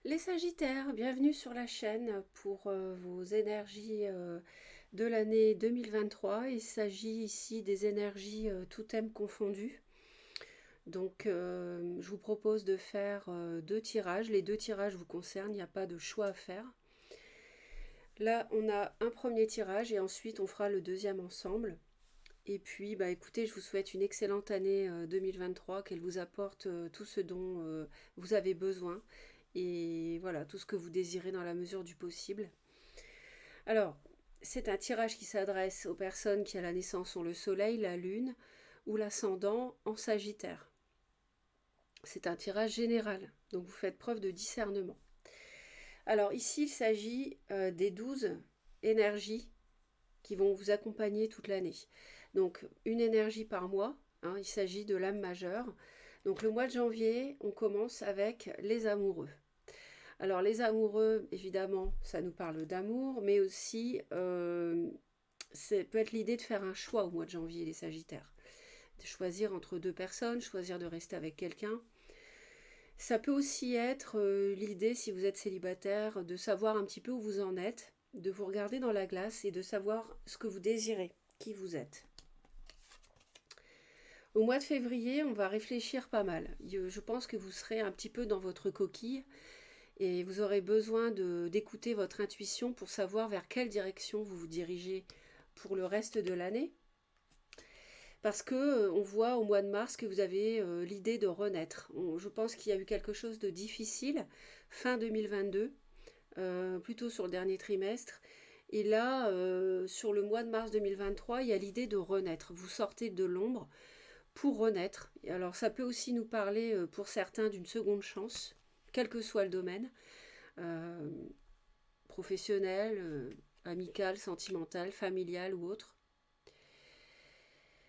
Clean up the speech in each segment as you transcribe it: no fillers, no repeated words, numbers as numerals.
Les Sagittaires, bienvenue sur la chaîne pour vos énergies de l'année 2023. Il s'agit ici des énergies tout thème confondu. Donc je vous propose de faire deux tirages. Les deux tirages vous concernent, il n'y a pas de choix à faire. Là on a un premier tirage et ensuite on fera le deuxième ensemble. Et puis bah écoutez, je vous souhaite une excellente année 2023, qu'elle vous apporte tout ce dont vous avez besoin et voilà, tout ce que vous désirez dans la mesure du possible. Alors, c'est un tirage qui s'adresse aux personnes qui à la naissance ont le soleil, la lune ou l'ascendant en Sagittaire. C'est un tirage général, donc vous faites preuve de discernement. Alors ici, il s'agit des 12 énergies qui vont vous accompagner toute l'année. Donc une énergie par mois, hein, il s'agit de l'âme majeure. Donc le mois de janvier, on commence avec les amoureux. Alors les amoureux, évidemment, ça nous parle d'amour, mais aussi ça peut être l'idée de faire un choix au mois de janvier, les Sagittaires. De choisir entre deux personnes, choisir de rester avec quelqu'un. Ça peut aussi être l'idée, si vous êtes célibataire, de savoir un petit peu où vous en êtes, de vous regarder dans la glace et de savoir ce que vous désirez, qui vous êtes. Au mois de février, on va réfléchir pas mal. Je pense que vous serez un petit peu dans votre coquille et vous aurez besoin d'écouter votre intuition pour savoir vers quelle direction vous vous dirigez pour le reste de l'année. Parce que on voit au mois de mars que vous avez l'idée de renaître. Je pense qu'il y a eu quelque chose de difficile fin 2022, plutôt sur le dernier trimestre. Et là, sur le mois de mars 2023, il y a l'idée de renaître. Vous sortez de l'ombre pour renaître. Et alors ça peut aussi nous parler pour certains d'une seconde chance, quel que soit le domaine, euh, professionnel, amical, sentimental, familial ou autre.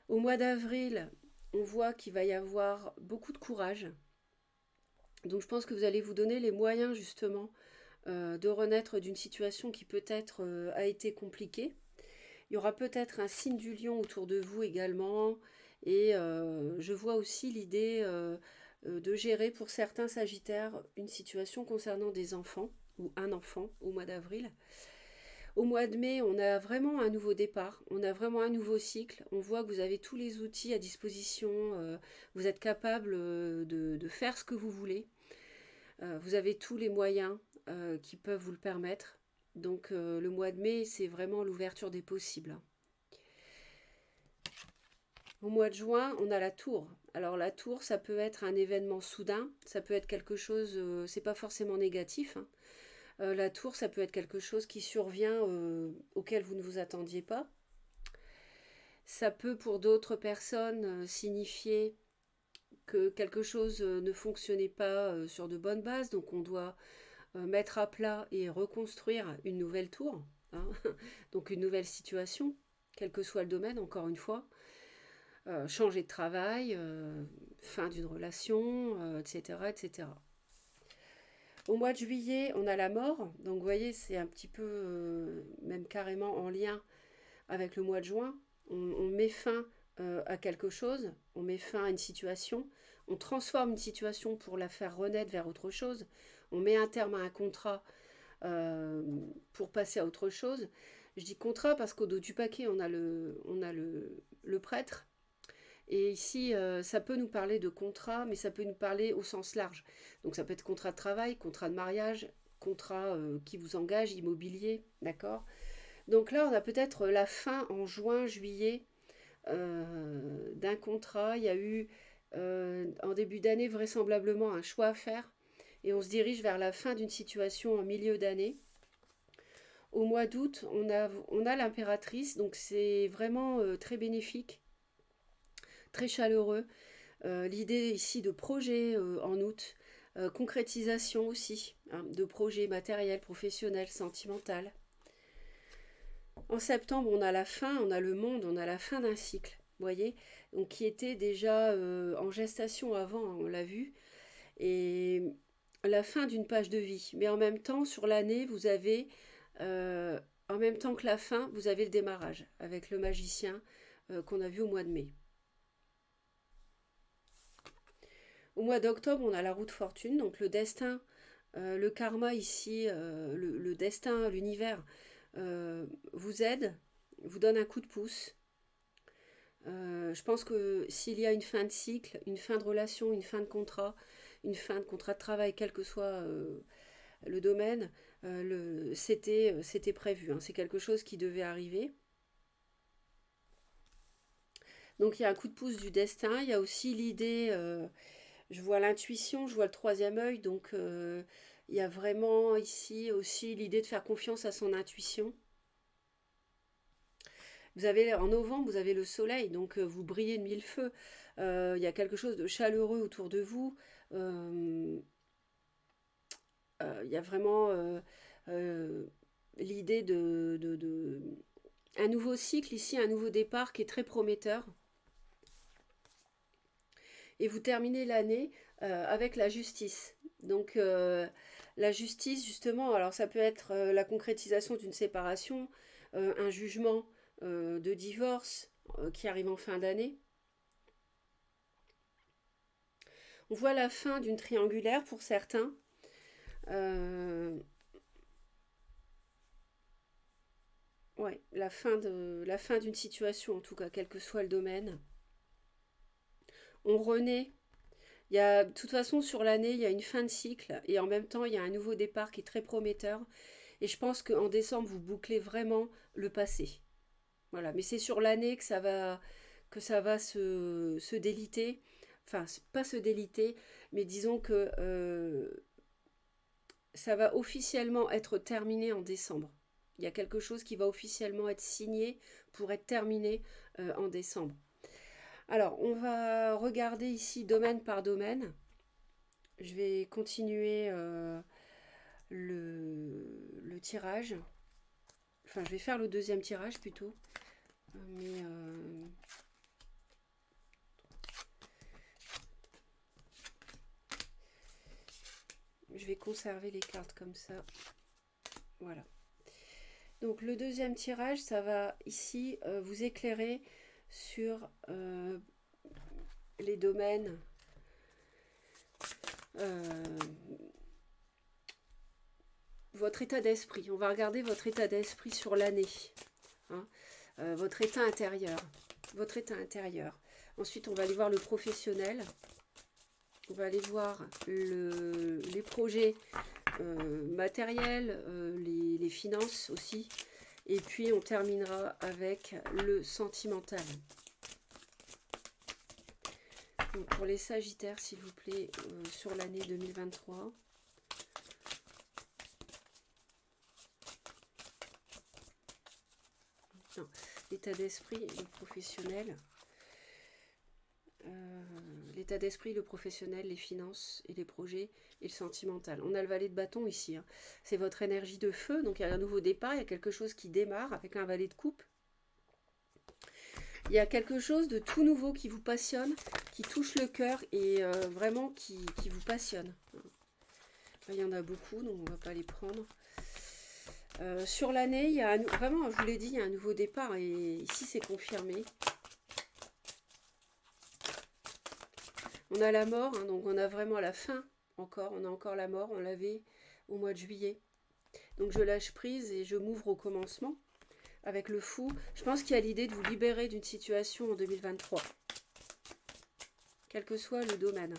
Au mois d'avril, on voit qu'il va y avoir beaucoup de courage. Donc je pense que vous allez vous donner les moyens justement de renaître d'une situation qui peut-être a été compliquée. Il y aura peut-être un signe du lion autour de vous également. Et je vois aussi l'idée de gérer pour certains Sagittaires une situation concernant des enfants ou un enfant au mois d'avril. Au mois de mai, on a vraiment un nouveau départ, on a vraiment un nouveau cycle. On voit que vous avez tous les outils à disposition, vous êtes capable de faire ce que vous voulez. Vous avez tous les moyens qui peuvent vous le permettre. Donc le mois de mai, c'est vraiment l'ouverture des possibles. Au mois de juin, on a la tour. Alors la tour, ça peut être un événement soudain, ça peut être quelque chose, c'est pas forcément négatif, hein. La tour, ça peut être quelque chose qui survient auquel vous ne vous attendiez pas. Ça peut pour d'autres personnes signifier que quelque chose ne fonctionnait pas sur de bonnes bases, donc on doit mettre à plat et reconstruire une nouvelle tour, hein. Donc une nouvelle situation, quel que soit le domaine, encore une fois. Changer de travail, fin d'une relation, etc., etc. Au mois de juillet, on a la mort. Donc vous voyez, c'est un petit peu, même carrément en lien avec le mois de juin. On met fin à quelque chose, on met fin à une situation, on transforme une situation pour la faire renaître vers autre chose, on met un terme à un contrat euh, pour passer à autre chose. Je dis contrat parce qu'au dos du paquet, on a le prêtre. Et ici, ça peut nous parler de contrat, mais ça peut nous parler au sens large. Donc ça peut être contrat de travail, contrat de mariage, contrat qui vous engage, immobilier, d'accord. Donc là, on a peut-être la fin en juin, juillet d'un contrat. Il y a eu en début d'année vraisemblablement un choix à faire. Et on se dirige vers la fin d'une situation en milieu d'année. Au mois d'août, on a l'impératrice, donc c'est vraiment très bénéfique, très chaleureux. L'idée ici de projet en août, concrétisation aussi, hein, de projets matériels, professionnels, sentimental. En septembre, on a la fin, on a le monde, on a la fin d'un cycle, vous voyez, donc qui était déjà en gestation avant, hein, on l'a vu, et la fin d'une page de vie. Mais en même temps, sur l'année, vous avez, en même temps que la fin, vous avez le démarrage avec le magicien qu'on a vu au mois de mai. Au mois d'octobre, on a la roue de fortune, donc le destin Le karma ici, le destin, l'univers, vous aide, vous donne un coup de pouce. Je pense que s'il y a une fin de cycle, une fin de relation, une fin de contrat de travail, quel que soit le domaine, c'était prévu, hein. C'est quelque chose qui devait arriver. Donc il y a un coup de pouce du destin, il y a aussi l'idée, je vois l'intuition, je vois le troisième œil, donc il y a vraiment ici aussi l'idée de faire confiance à son intuition. Vous avez en novembre, vous avez le soleil, donc vous brillez de mille feux. Il y a quelque chose de chaleureux autour de vous. Euh, il y a vraiment euh, l'idée un nouveau cycle ici, un nouveau départ qui est très prometteur. Et vous terminez l'année avec la justice. Donc la justice, justement, alors ça peut être la concrétisation d'une séparation, un jugement de divorce qui arrive en fin d'année. On voit la fin d'une triangulaire pour certains. Euh, ouais, la fin d'une situation, en tout cas, quel que soit le domaine. On renaît. De toute façon, sur l'année, il y a une fin de cycle et en même temps, il y a un nouveau départ qui est très prometteur. Et je pense qu'en décembre, vous bouclez vraiment le passé. Voilà, mais c'est sur l'année que ça va se déliter. Enfin, pas se déliter, mais disons que ça va officiellement être terminé en décembre. Il y a quelque chose qui va officiellement être signé pour être terminé en décembre. Alors, on va regarder ici domaine par domaine. Je vais continuer le tirage. Enfin, je vais faire le deuxième tirage plutôt. Mais je vais conserver les cartes comme ça. Voilà. Donc le deuxième tirage, ça va ici vous éclairer sur les domaines votre état d'esprit. On va regarder votre état d'esprit sur l'année. Hein, votre état intérieur. Votre état intérieur. Ensuite, on va aller voir le professionnel. On va aller voir les projets matériels, les finances aussi. Et puis, on terminera avec le sentimental. Donc, pour les Sagittaires, s'il vous plaît, sur l'année 2023. L'état d'esprit et le professionnel. L'état d'esprit, le professionnel, les finances et les projets et le sentimental. On a le valet de bâton ici. Hein. C'est votre énergie de feu. Donc il y a un nouveau départ, il y a quelque chose qui démarre avec un valet de coupe. Il y a quelque chose de tout nouveau qui vous passionne, qui touche le cœur et vraiment qui vous passionne. Il y en a beaucoup, donc on ne va pas les prendre. Sur l'année, il y a vraiment, je vous l'ai dit, il y a un nouveau départ et ici c'est confirmé. On a la mort, hein, donc on a vraiment la fin encore, on a encore la mort, on l'avait au mois de juillet. Donc je lâche prise et je m'ouvre au commencement avec le fou. Je pense qu'il y a l'idée de vous libérer d'une situation en 2023, quel que soit le domaine.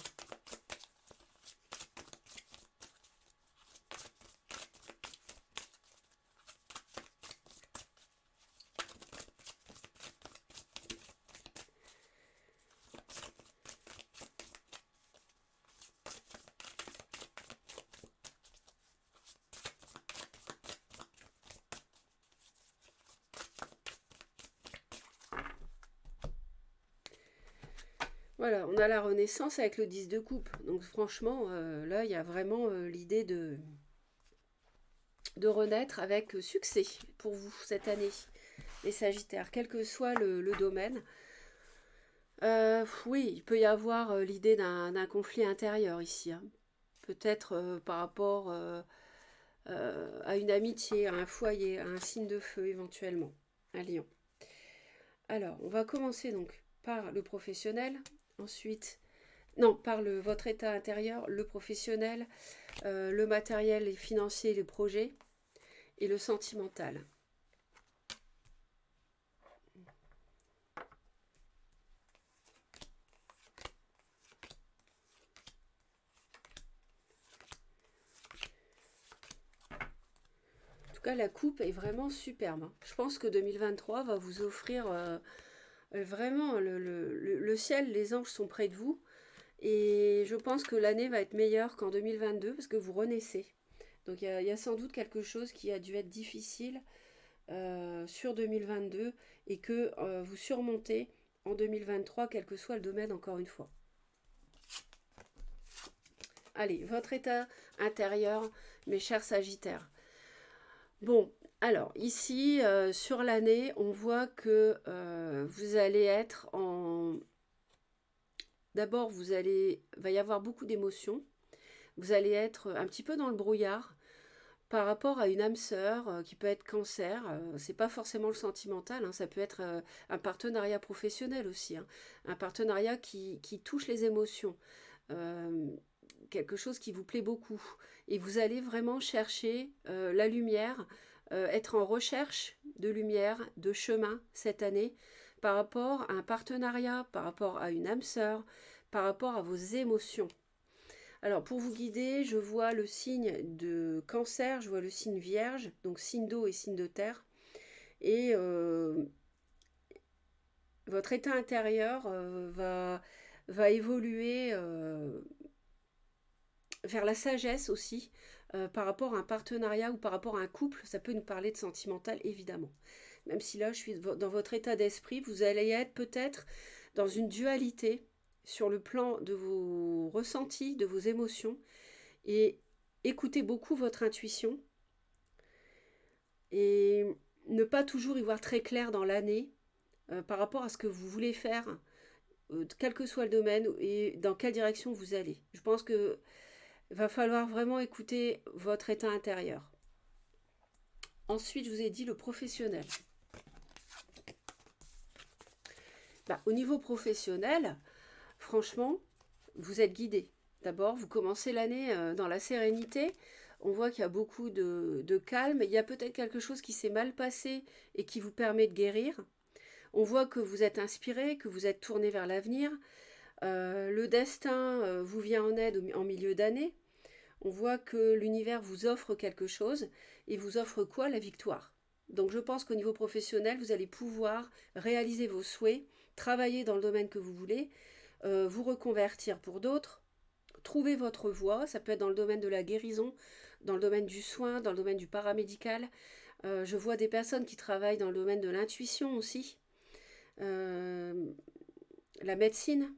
Voilà, on a la renaissance avec le 10 de coupe. Donc franchement, là, il y a vraiment l'idée de renaître avec succès pour vous cette année, les Sagittaires, quel que soit le domaine. Oui, il peut y avoir l'idée d'un conflit intérieur ici. Hein. Peut-être par rapport à une amitié, à un foyer, à un signe de feu éventuellement, un lion. Alors, on va commencer donc par le professionnel, ensuite Non, votre état intérieur, le professionnel, le matériel, les financiers, les projets, et le sentimental. En tout cas, la coupe est vraiment superbe, hein. Je pense que 2023 va vous offrir vraiment le ciel, les anges sont près de vous. Et je pense que l'année va être meilleure qu'en 2022 parce que vous renaissez. Donc il y a sans doute quelque chose qui a dû être difficile sur 2022 et que vous surmontez en 2023, quel que soit le domaine, encore une fois. Allez, votre état intérieur, mes chers Sagittaires. Bon, alors ici, sur l'année, on voit que vous allez être en... D'abord, va y avoir beaucoup d'émotions. Vous allez être un petit peu dans le brouillard par rapport à une âme sœur qui peut être cancer. C'est pas forcément le sentimental, hein, ça peut être un partenariat professionnel aussi, hein, un partenariat qui touche les émotions. Euh, Quelque chose qui vous plaît beaucoup. Et vous allez vraiment chercher la lumière, être en recherche de lumière, de chemin cette année par rapport à un partenariat, par rapport à une âme sœur, par rapport à vos émotions. Alors pour vous guider, je vois le signe de cancer, je vois le signe vierge, donc signe d'eau et signe de terre. Et votre état intérieur va évoluer vers la sagesse aussi, par rapport à un partenariat ou par rapport à un couple. Ça peut nous parler de sentimental, évidemment. Même si là, je suis dans votre état d'esprit, vous allez être peut-être dans une dualité sur le plan de vos ressentis, de vos émotions, et écoutez beaucoup votre intuition, et ne pas toujours y voir très clair dans l'année par rapport à ce que vous voulez faire, quel que soit le domaine et dans quelle direction vous allez. Je pense que va falloir vraiment écouter votre état intérieur. Ensuite, je vous ai dit le professionnel. Au niveau professionnel, franchement, vous êtes guidé. D'abord, vous commencez l'année dans la sérénité. On voit qu'il y a beaucoup de calme. Il y a peut-être quelque chose qui s'est mal passé et qui vous permet de guérir. On voit que vous êtes inspiré, que vous êtes tourné vers l'avenir. Le destin vous vient en aide en milieu d'année. On voit que l'univers vous offre quelque chose et vous offre quoi? La victoire. Donc je pense qu'au niveau professionnel, vous allez pouvoir réaliser vos souhaits, travailler dans le domaine que vous voulez, vous reconvertir pour d'autres, trouver votre voie. Ça peut être dans le domaine de la guérison, dans le domaine du soin, dans le domaine du paramédical. Je vois des personnes qui travaillent dans le domaine de l'intuition aussi, la médecine.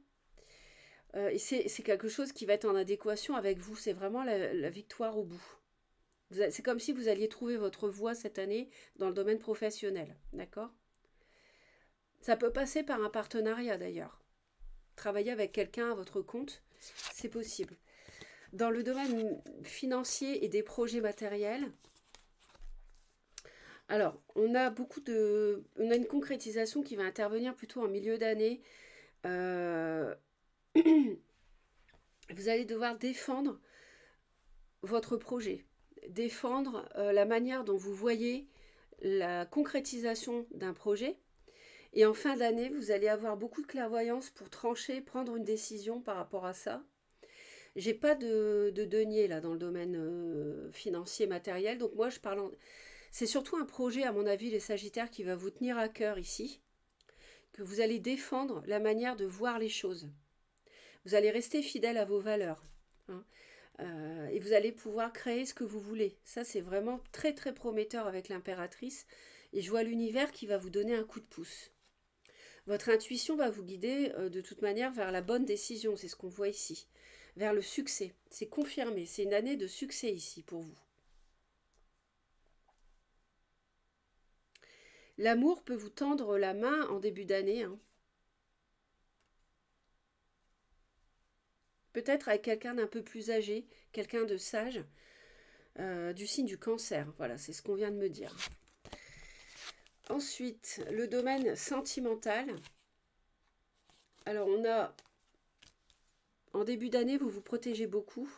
Et c'est quelque chose qui va être en adéquation avec vous. C'est vraiment la victoire au bout. C'est comme si vous alliez trouver votre voie cette année dans le domaine professionnel. D'accord? Ça peut passer par un partenariat d'ailleurs. Travailler avec quelqu'un à votre compte, c'est possible. Dans le domaine financier et des projets matériels, alors on a une concrétisation qui va intervenir plutôt en milieu d'année. Vous allez devoir défendre votre projet, défendre la manière dont vous voyez la concrétisation d'un projet. Et en fin d'année, vous allez avoir beaucoup de clairvoyance pour trancher, prendre une décision par rapport à ça. J'ai pas de denier là dans le domaine financier matériel, donc moi je parle c'est surtout un projet à mon avis les Sagittaires qui va vous tenir à cœur ici, que vous allez défendre la manière de voir les choses. Vous allez rester fidèle à vos valeurs, hein, et vous allez pouvoir créer ce que vous voulez. Ça c'est vraiment très très prometteur avec l'impératrice, et je vois l'univers qui va vous donner un coup de pouce. Votre intuition va vous guider de toute manière vers la bonne décision, c'est ce qu'on voit ici, vers le succès. C'est confirmé, c'est une année de succès ici pour vous. L'amour peut vous tendre la main en début d'année, hein. Peut-être avec quelqu'un d'un peu plus âgé, quelqu'un de sage, du signe du cancer. Voilà, c'est ce qu'on vient de me dire. Ensuite, le domaine sentimental. Alors, on a En début d'année, vous vous protégez beaucoup.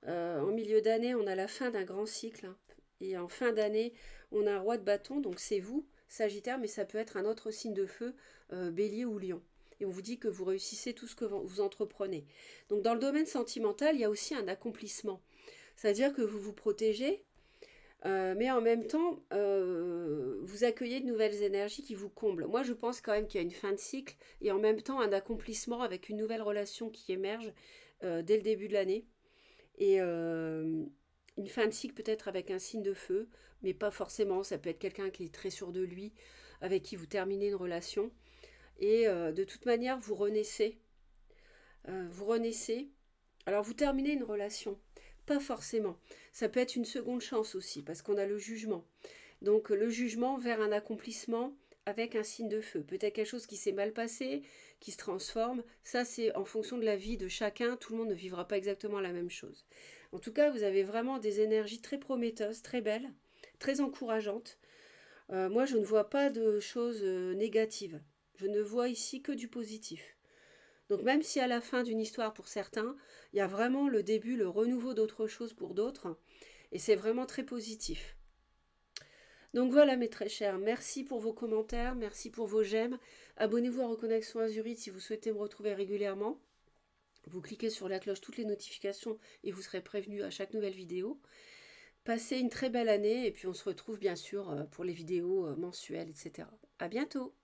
En milieu d'année, on a la fin d'un grand cycle, hein. Et en fin d'année, on a un roi de bâton, donc c'est vous, Sagittaire, mais ça peut être un autre signe de feu, Bélier ou Lion. Et on vous dit que vous réussissez tout ce que vous entreprenez. Donc dans le domaine sentimental, il y a aussi un accomplissement. C'est-à-dire que vous vous protégez, mais en même temps, vous accueillez de nouvelles énergies qui vous comblent. Moi, je pense quand même qu'il y a une fin de cycle et en même temps un accomplissement avec une nouvelle relation qui émerge dès le début de l'année. Et une fin de cycle peut-être avec un signe de feu, mais pas forcément. Ça peut être quelqu'un qui est très sûr de lui, avec qui vous terminez une relation. Et de toute manière, vous renaissez. Vous renaissez. Alors vous terminez une relation. Pas forcément. Ça peut être une seconde chance aussi, parce qu'on a le jugement. Donc le jugement vers un accomplissement avec un signe de feu. Peut-être quelque chose qui s'est mal passé, qui se transforme. Ça, c'est en fonction de la vie de chacun. Tout le monde ne vivra pas exactement la même chose. En tout cas, vous avez vraiment des énergies très prometteuses, très belles, très encourageantes. Moi, je ne vois pas de choses négatives. Je ne vois ici que du positif. Donc même si à la fin d'une histoire pour certains, il y a vraiment le début, le renouveau d'autre chose pour d'autres, et c'est vraiment très positif. Donc voilà mes très chers, merci pour vos commentaires, merci pour vos j'aime. Abonnez-vous à Reconnexion Azurite si vous souhaitez me retrouver régulièrement. Vous cliquez sur la cloche, toutes les notifications et vous serez prévenu à chaque nouvelle vidéo. Passez une très belle année et puis on se retrouve bien sûr pour les vidéos mensuelles, etc. À bientôt!